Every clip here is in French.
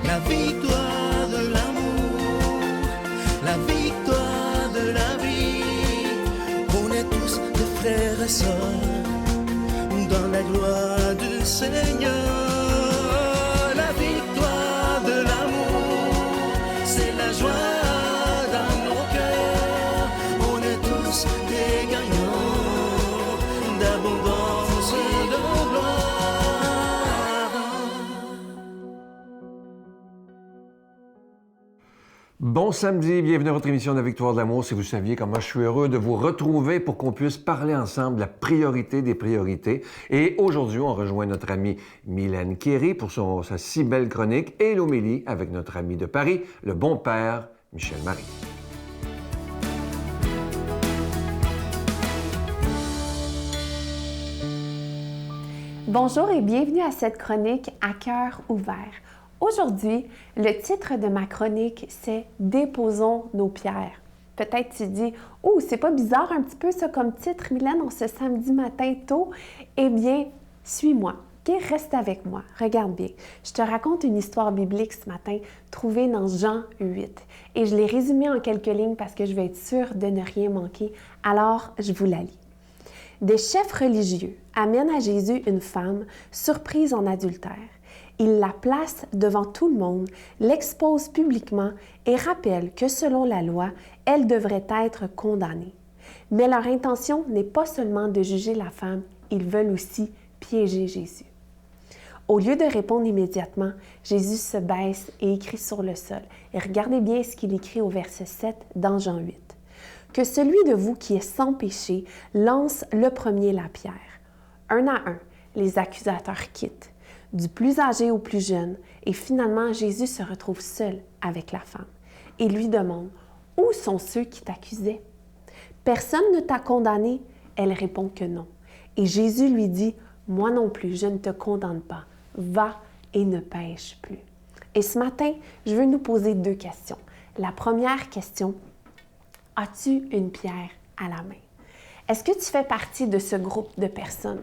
la victoire de l'amour, la victoire de la vie. On est tous des frères et sœurs dans la gloire du Seigneur. La victoire de l'amour, c'est la joie dans nos cœurs. On est tous des gagnants d'abondance de gloire. Bon samedi, bienvenue à votre émission de la Victoire de l'amour. Si vous saviez comment je suis heureux de vous retrouver pour qu'on puisse parler ensemble de la priorité des priorités. Et aujourd'hui, on rejoint notre amie Mylène Kéry pour sa si belle chronique et l'homélie avec notre ami de Paris, le bon père Michel Marie. Bonjour et bienvenue à cette chronique à cœur ouvert. Aujourd'hui, le titre de ma chronique, c'est « Déposons nos pierres ». Peut-être tu dis « Oh, c'est pas bizarre un petit peu ça comme titre, Mylène, en ce samedi matin tôt? » Eh bien, suis-moi, ok? Reste avec moi, regarde bien. Je te raconte une histoire biblique ce matin, trouvée dans Jean 8. Et je l'ai résumée en quelques lignes parce que je veux être sûre de ne rien manquer. Alors, je vous la lis. Des chefs religieux amènent à Jésus une femme surprise en adultère. Ils la placent devant tout le monde, l'exposent publiquement et rappellent que selon la loi, elle devrait être condamnée. Mais leur intention n'est pas seulement de juger la femme, ils veulent aussi piéger Jésus. Au lieu de répondre immédiatement, Jésus se baisse et écrit sur le sol. Et regardez bien ce qu'il écrit au verset 7 dans Jean 8. « Que celui de vous qui est sans péché lance le premier la pierre. » Un à un, les accusateurs quittent, du plus âgé au plus jeune, et finalement Jésus se retrouve seul avec la femme et lui demande « Où sont ceux qui t'accusaient? » « Personne ne t'a condamné? » Elle répond que non. Et Jésus lui dit « Moi non plus, je ne te condamne pas. Va et ne pêche plus. » Et ce matin, je veux nous poser deux questions. La première question, as-tu une pierre à la main? Est-ce que tu fais partie de ce groupe de personnes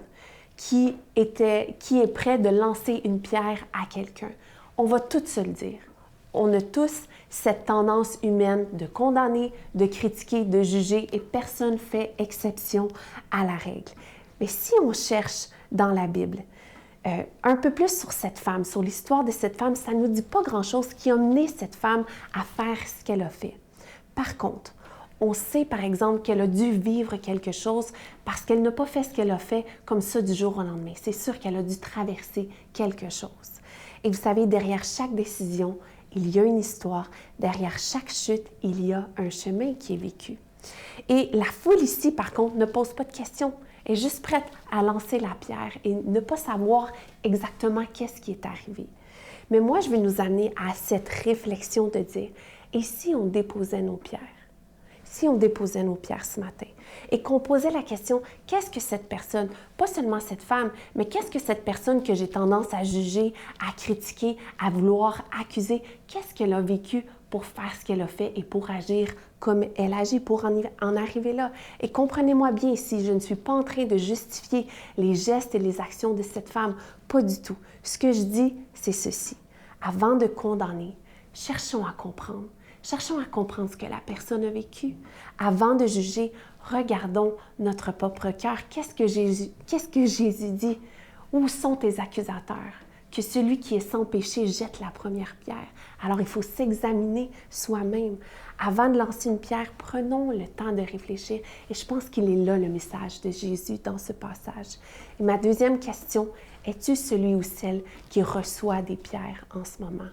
qui est prêt de lancer une pierre à quelqu'un? On va tous se le dire. On a tous cette tendance humaine de condamner, de critiquer, de juger et personne ne fait exception à la règle. Mais si on cherche dans la Bible un peu plus sur cette femme, sur l'histoire de cette femme, ça ne nous dit pas grand-chose qui a mené cette femme à faire ce qu'elle a fait. Par contre, on sait, par exemple, qu'elle a dû vivre quelque chose parce qu'elle n'a pas fait ce qu'elle a fait comme ça du jour au lendemain. C'est sûr qu'elle a dû traverser quelque chose. Et vous savez, derrière chaque décision, il y a une histoire. Derrière chaque chute, il y a un chemin qui est vécu. Et la foule ici, par contre, ne pose pas de questions. Elle est juste prête à lancer la pierre et ne pas savoir exactement qu'est-ce qui est arrivé. Mais moi, je vais nous amener à cette réflexion de dire, et si on déposait nos pierres? Si on déposait nos pierres ce matin et qu'on posait la question, qu'est-ce que cette personne, pas seulement cette femme, mais qu'est-ce que cette personne que j'ai tendance à juger, à critiquer, à vouloir accuser, qu'est-ce qu'elle a vécu pour faire ce qu'elle a fait et pour agir comme elle agit, pour en arriver là? Et comprenez-moi bien ici, je ne suis pas en train de justifier les gestes et les actions de cette femme, pas du tout. Ce que je dis, c'est ceci. Avant de condamner, cherchons à comprendre. Cherchons à comprendre ce que la personne a vécu. Avant de juger, regardons notre propre cœur. Qu'est-ce que Jésus dit? Où sont tes accusateurs? Que celui qui est sans péché jette la première pierre. Alors, il faut s'examiner soi-même. Avant de lancer une pierre, prenons le temps de réfléchir. Et je pense qu'il est là le message de Jésus dans ce passage. Et ma deuxième question, es-tu celui ou celle qui reçoit des pierres en ce moment?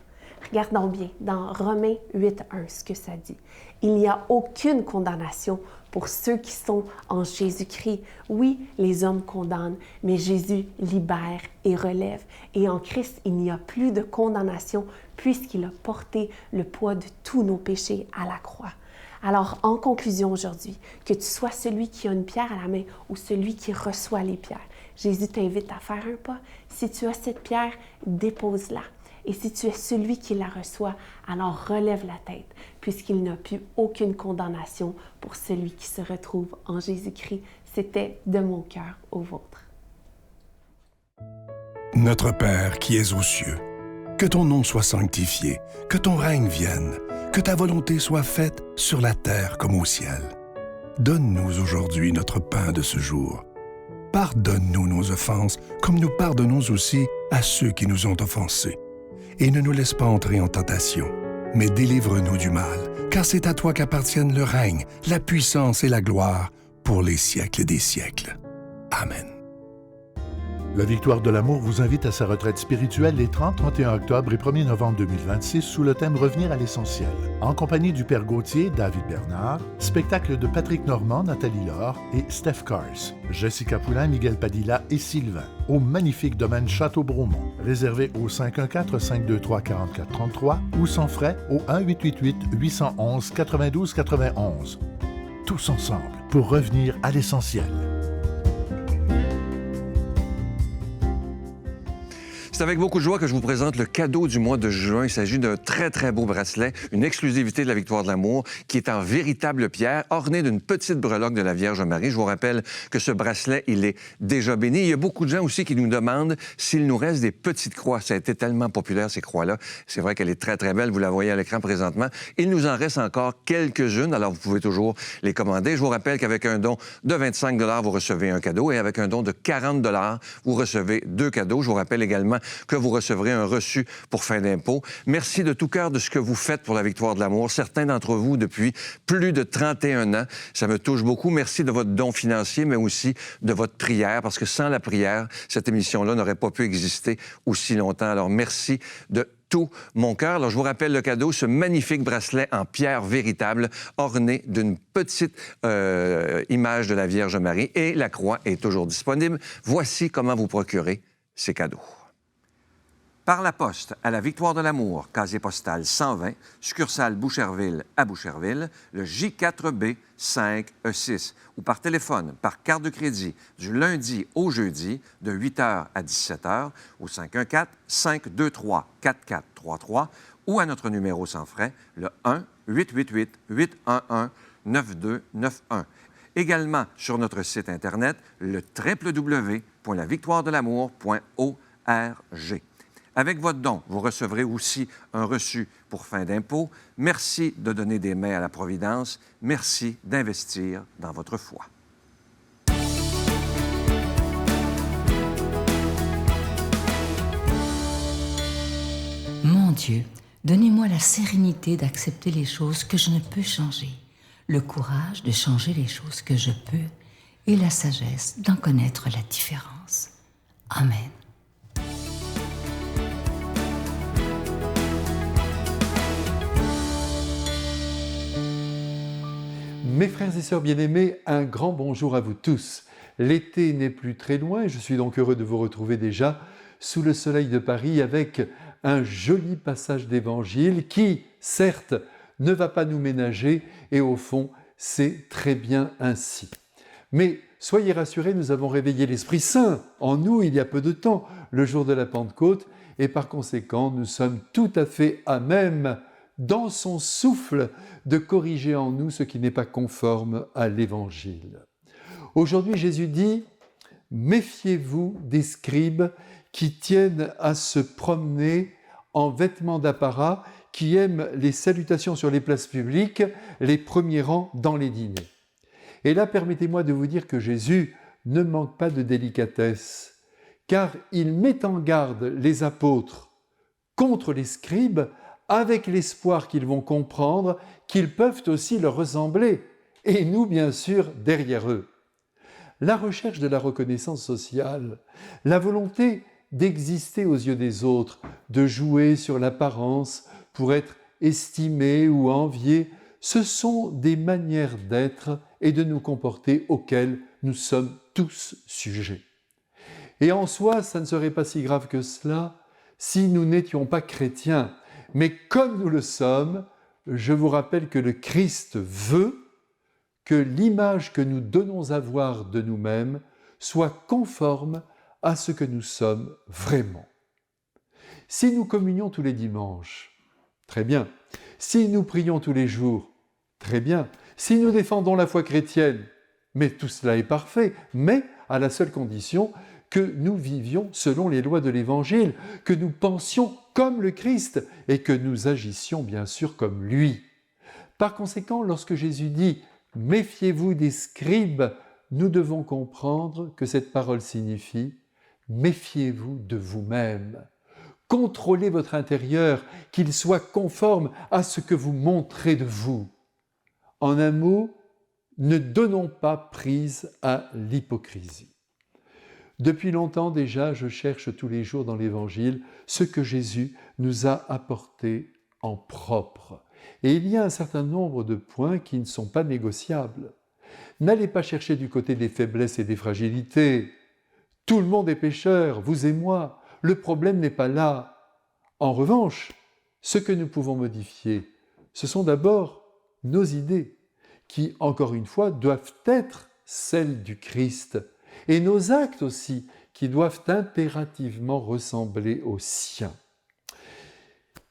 Regardons bien dans Romains 8.1 ce que ça dit. Il n'y a aucune condamnation pour ceux qui sont en Jésus-Christ. Oui, les hommes condamnent, mais Jésus libère et relève. Et en Christ, il n'y a plus de condamnation puisqu'il a porté le poids de tous nos péchés à la croix. Alors, en conclusion aujourd'hui, que tu sois celui qui a une pierre à la main ou celui qui reçoit les pierres, Jésus t'invite à faire un pas. Si tu as cette pierre, dépose-la. Et si tu es celui qui la reçoit, alors relève la tête, puisqu'il n'y a plus aucune condamnation pour celui qui se retrouve en Jésus-Christ. C'était de mon cœur au vôtre. Notre Père qui es aux cieux, Que ton nom soit sanctifié, que ton règne vienne, que ta volonté soit faite sur la terre comme au ciel. Donne-nous aujourd'hui notre pain de ce jour. Pardonne-nous nos offenses, comme nous pardonnons aussi à ceux qui nous ont offensés. Et ne nous laisse pas entrer en tentation, mais délivre-nous du mal, car c'est à toi qu'appartiennent le règne, la puissance et la gloire pour les siècles des siècles. Amen. La Victoire de l'amour vous invite à sa retraite spirituelle les 30, 31 octobre et 1er novembre 2026 sous le thème « Revenir à l'essentiel ». En compagnie du Père Gauthier, David Bernard, spectacle de Patrick Normand, Nathalie Laure et Steph Cars, Jessica Poulain, Miguel Padilla et Sylvain, au magnifique domaine Château-Bromont. Réservé au 514-523-4433 ou sans frais au 1-888-811-9291. Tous ensemble pour revenir à l'essentiel. C'est avec beaucoup de joie que je vous présente le cadeau du mois de juin. Il s'agit d'un très, très beau bracelet, une exclusivité de la Victoire de l'amour, qui est en véritable pierre, orné d'une petite breloque de la Vierge Marie. Je vous rappelle que ce bracelet, il est déjà béni. Il y a beaucoup de gens aussi qui nous demandent s'il nous reste des petites croix. Ça a été tellement populaire, ces croix-là. C'est vrai qu'elle est très, très belle. Vous la voyez à l'écran présentement. Il nous en reste encore quelques-unes, alors vous pouvez toujours les commander. Je vous rappelle qu'avec un don de 25 $, vous recevez un cadeau, et avec un don de 40 $, vous recevez 2 cadeaux. Je vous rappelle également que vous recevrez un reçu pour fin d'impôt. Merci de tout cœur de ce que vous faites pour la Victoire de l'amour. Certains d'entre vous, depuis plus de 31 ans, ça me touche beaucoup. Merci de votre don financier, mais aussi de votre prière, parce que sans la prière, cette émission-là n'aurait pas pu exister aussi longtemps. Alors, merci de tout mon cœur. Alors, je vous rappelle le cadeau, ce magnifique bracelet en pierre véritable, orné d'une petite image de la Vierge Marie, et la croix est toujours disponible. Voici comment vous procurer ces cadeaux. Par la poste à la Victoire de l'amour, casier postal 120, succursale Boucherville à Boucherville, le J4B 5E6, ou par téléphone, par carte de crédit, du lundi au jeudi, de 8h à 17h, au 514-523-4433, ou à notre numéro sans frais, le 1-888-811-9291. Également sur notre site Internet, le www.lavictoiredelamour.org. Avec votre don, vous recevrez aussi un reçu pour fin d'impôt. Merci de donner des mains à la Providence. Merci d'investir dans votre foi. Mon Dieu, donnez-moi la sérénité d'accepter les choses que je ne peux changer, le courage de changer les choses que je peux et la sagesse d'en connaître la différence. Amen. Mes frères et sœurs bien-aimés, un grand bonjour à vous tous. L'été n'est plus très loin et je suis donc heureux de vous retrouver déjà sous le soleil de Paris avec un joli passage d'Évangile qui, certes, ne va pas nous ménager et au fond, c'est très bien ainsi. Mais soyez rassurés, nous avons réveillé l'Esprit Saint en nous il y a peu de temps, le jour de la Pentecôte, et par conséquent, nous sommes tout à fait à même dans son souffle, de corriger en nous ce qui n'est pas conforme à l'Évangile. Aujourd'hui, Jésus dit « Méfiez-vous des scribes qui tiennent à se promener en vêtements d'apparat, qui aiment les salutations sur les places publiques, les premiers rangs dans les dîners. » Et là, permettez-moi de vous dire que Jésus ne manque pas de délicatesse, car il met en garde les apôtres contre les scribes, avec l'espoir qu'ils vont comprendre qu'ils peuvent aussi leur ressembler, et nous, bien sûr, derrière eux. La recherche de la reconnaissance sociale, la volonté d'exister aux yeux des autres, de jouer sur l'apparence pour être estimé ou envié, ce sont des manières d'être et de nous comporter auxquelles nous sommes tous sujets. Et en soi, ça ne serait pas si grave que cela si nous n'étions pas chrétiens. Mais comme nous le sommes, je vous rappelle que le Christ veut que l'image que nous donnons à voir de nous-mêmes soit conforme à ce que nous sommes vraiment. Si nous communions tous les dimanches, très bien. Si nous prions tous les jours, très bien. Si nous défendons la foi chrétienne, mais tout cela est parfait, mais à la seule condition que nous vivions selon les lois de l'Évangile, que nous pensions comme le Christ et que nous agissions bien sûr comme lui. Par conséquent, lorsque Jésus dit « Méfiez-vous des scribes », nous devons comprendre que cette parole signifie « Méfiez-vous de vous-même ». Contrôlez votre intérieur, qu'il soit conforme à ce que vous montrez de vous. En un mot, ne donnons pas prise à l'hypocrisie. Depuis longtemps déjà, je cherche tous les jours dans l'Évangile ce que Jésus nous a apporté en propre. Et il y a un certain nombre de points qui ne sont pas négociables. N'allez pas chercher du côté des faiblesses et des fragilités. Tout le monde est pécheur, vous et moi. Le problème n'est pas là. En revanche, ce que nous pouvons modifier, ce sont d'abord nos idées, qui, encore une fois, doivent être celles du Christ, et nos actes aussi, qui doivent impérativement ressembler aux siens.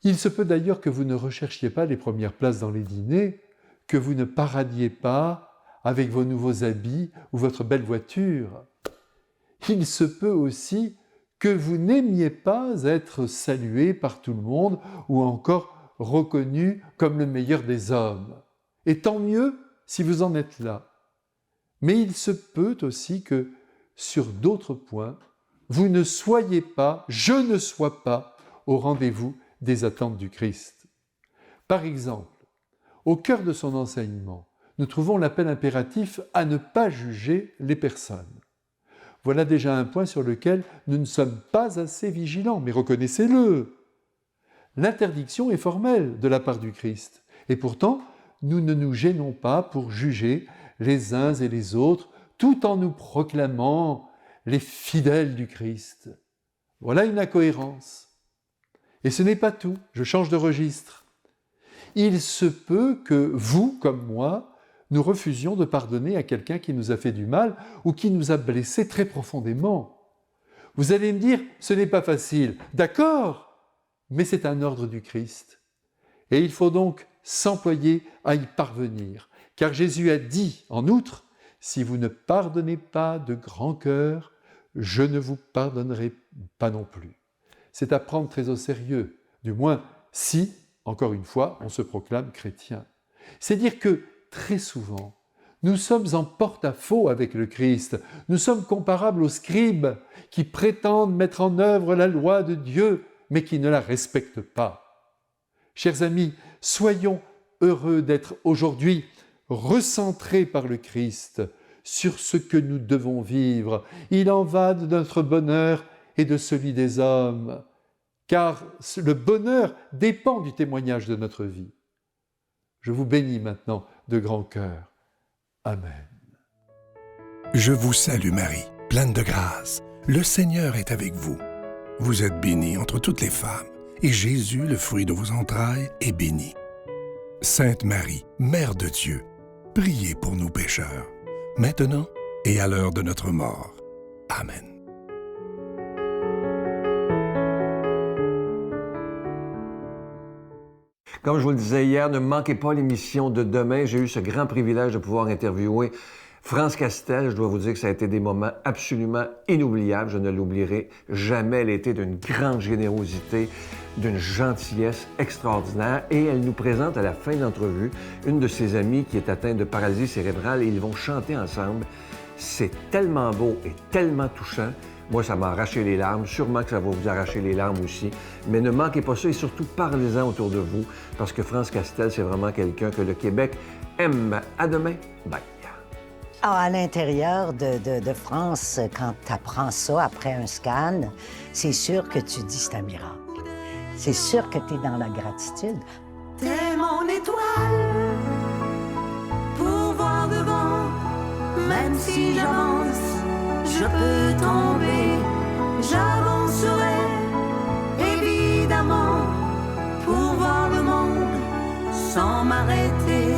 Il se peut d'ailleurs que vous ne recherchiez pas les premières places dans les dîners, que vous ne paradiez pas avec vos nouveaux habits ou votre belle voiture. Il se peut aussi que vous n'aimiez pas être salué par tout le monde ou encore reconnu comme le meilleur des hommes. Et tant mieux si vous en êtes là. Mais il se peut aussi que, sur d'autres points, vous ne soyez pas, je ne sois pas, au rendez-vous des attentes du Christ. Par exemple, au cœur de son enseignement, nous trouvons l'appel impératif à ne pas juger les personnes. Voilà déjà un point sur lequel nous ne sommes pas assez vigilants, mais reconnaissez-le. L'interdiction est formelle de la part du Christ, et pourtant, nous ne nous gênons pas pour juger les uns et les autres, tout en nous proclamant les fidèles du Christ. Voilà une incohérence. Et ce n'est pas tout, je change de registre. Il se peut que vous, comme moi, nous refusions de pardonner à quelqu'un qui nous a fait du mal ou qui nous a blessés très profondément. Vous allez me dire, ce n'est pas facile. D'accord, mais c'est un ordre du Christ. Et il faut donc s'employer à y parvenir. Car Jésus a dit, en outre, « Si vous ne pardonnez pas de grand cœur, je ne vous pardonnerai pas non plus. » C'est à prendre très au sérieux, du moins si, encore une fois, on se proclame chrétien. C'est dire que, très souvent, nous sommes en porte-à-faux avec le Christ. Nous sommes comparables aux scribes qui prétendent mettre en œuvre la loi de Dieu, mais qui ne la respectent pas. Chers amis, soyons heureux d'être aujourd'hui recentrés par le Christ sur ce que nous devons vivre. Il en va de notre bonheur et de celui des hommes, car le bonheur dépend du témoignage de notre vie. Je vous bénis maintenant de grand cœur. Amen. Je vous salue Marie, pleine de grâce. Le Seigneur est avec vous. Vous êtes bénie entre toutes les femmes, et Jésus, le fruit de vos entrailles, est béni. Sainte Marie, Mère de Dieu, priez pour nous pécheurs, maintenant et à l'heure de notre mort. Amen. Comme je vous le disais hier, ne manquez pas l'émission de demain. J'ai eu ce grand privilège de pouvoir interviewer France Castel. Je dois vous dire que ça a été des moments absolument inoubliables. Je ne l'oublierai jamais. Elle était d'une grande générosité, d'une gentillesse extraordinaire. Et elle nous présente à la fin de l'entrevue une de ses amies qui est atteinte de paralysie cérébrale et ils vont chanter ensemble. C'est tellement beau et tellement touchant. Moi, ça m'a arraché les larmes. Sûrement que ça va vous arracher les larmes aussi. Mais ne manquez pas ça et surtout parlez-en autour de vous parce que France Castel, c'est vraiment quelqu'un que le Québec aime. À demain. Bye. Ah, à l'intérieur de France, quand tu apprends ça après un scan, c'est sûr que tu dis c'est un miracle. C'est sûr que tu es dans la gratitude. T'es mon étoile pour voir devant, même si j'avance, je peux tomber, j'avancerai évidemment pour voir le monde sans m'arrêter.